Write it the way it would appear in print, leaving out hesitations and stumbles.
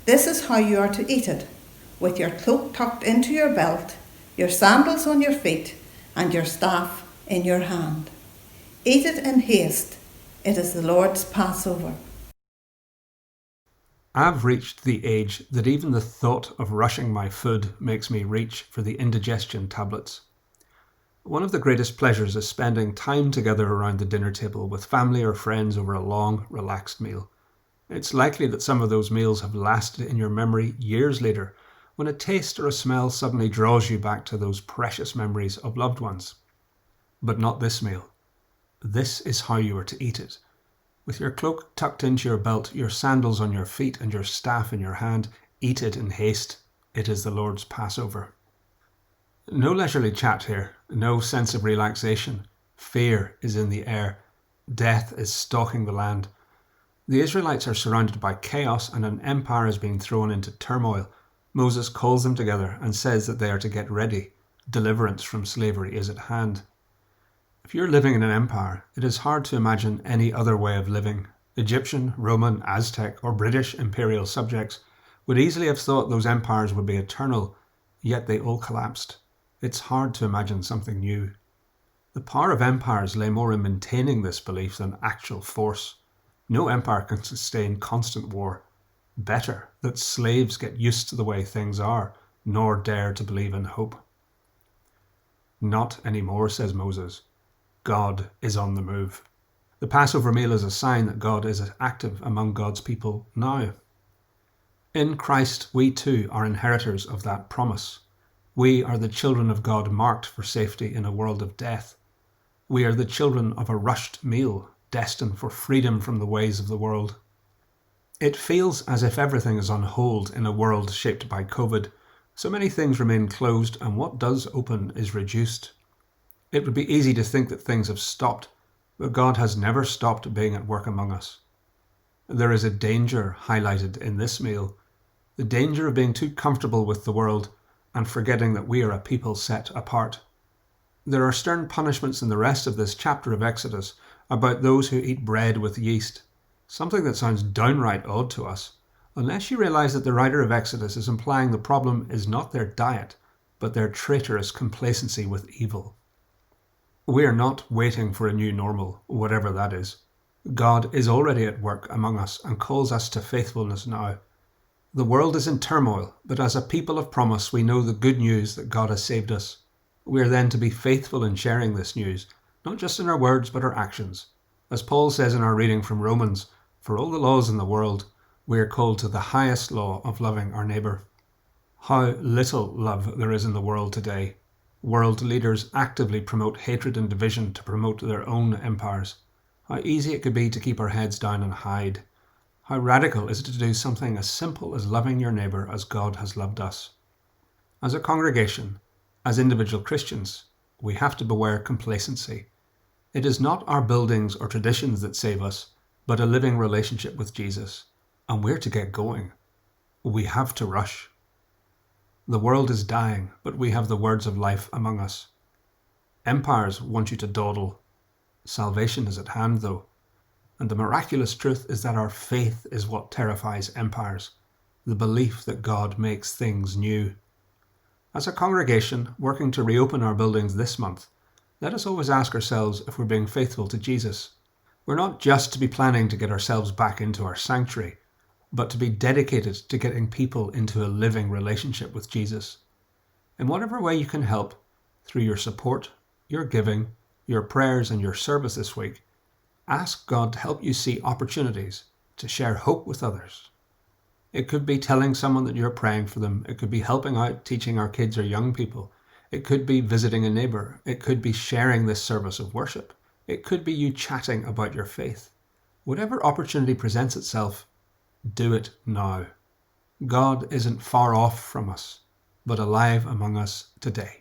This is how you are to eat it, with your cloak tucked into your belt, your sandals on your feet, and your staff in your hand. Eat it in haste. It is the Lord's Passover. I've reached the age that even the thought of rushing my food makes me reach for the indigestion tablets. One of the greatest pleasures is spending time together around the dinner table with family or friends over a long, relaxed meal. It's likely that some of those meals have lasted in your memory years later, when a taste or a smell suddenly draws you back to those precious memories of loved ones. But not this meal. This is how you are to eat it. With your cloak tucked into your belt, your sandals on your feet, and your staff in your hand, eat it in haste. It is the Lord's Passover. No leisurely chat here, no sense of relaxation. Fear is in the air. Death is stalking the land. The Israelites are surrounded by chaos and an empire is being thrown into turmoil. Moses calls them together and says that they are to get ready. Deliverance from slavery is at hand. If you're living in an empire, it is hard to imagine any other way of living. Egyptian, Roman, Aztec, or British imperial subjects would easily have thought those empires would be eternal, yet they all collapsed. It's hard to imagine something new. The power of empires lay more in maintaining this belief than actual force. No empire can sustain constant war. Better that slaves get used to the way things are, nor dare to believe in hope. Not anymore, says Moses. God is on the move. The Passover meal is a sign that God is active among God's people now. In Christ, we too are inheritors of that promise. We are the children of God marked for safety in a world of death. We are the children of a rushed meal, destined for freedom from the ways of the world. It feels as if everything is on hold in a world shaped by COVID. So many things remain closed and what does open is reduced. It would be easy to think that things have stopped, but God has never stopped being at work among us. There is a danger highlighted in this meal, the danger of being too comfortable with the world and forgetting that we are a people set apart. There are stern punishments in the rest of this chapter of Exodus about those who eat bread with yeast, something that sounds downright odd to us, unless you realize that the writer of Exodus is implying the problem is not their diet, but their traitorous complacency with evil. We are not waiting for a new normal, whatever that is. God is already at work among us and calls us to faithfulness now. The world is in turmoil, but as a people of promise, we know the good news that God has saved us. We are then to be faithful in sharing this news, not just in our words, but our actions. As Paul says in our reading from Romans, for all the laws in the world, we are called to the highest law of loving our neighbour. How little love there is in the world today. World leaders actively promote hatred and division to promote their own empires. How easy it could be to keep our heads down and hide. How radical is it to do something as simple as loving your neighbour as God has loved us. As a congregation, as individual Christians, we have to beware complacency. It is not our buildings or traditions that save us, but a living relationship with Jesus. And we're to get going. We have to rush. The world is dying, but we have the words of life among us. Empires want you to dawdle. Salvation is at hand, though. And the miraculous truth is that our faith is what terrifies empires, the belief that God makes things new. As a congregation working to reopen our buildings this month, let us always ask ourselves if we're being faithful to Jesus. We're not just to be planning to get ourselves back into our sanctuary, but to be dedicated to getting people into a living relationship with Jesus. In whatever way you can help, through your support, your giving, your prayers and your service this week, ask God to help you see opportunities to share hope with others. It could be telling someone that you're praying for them. It could be helping out teaching our kids or young people. It could be visiting a neighbour. It could be sharing this service of worship. It could be you chatting about your faith. Whatever opportunity presents itself, do it now. God isn't far off from us, but alive among us today.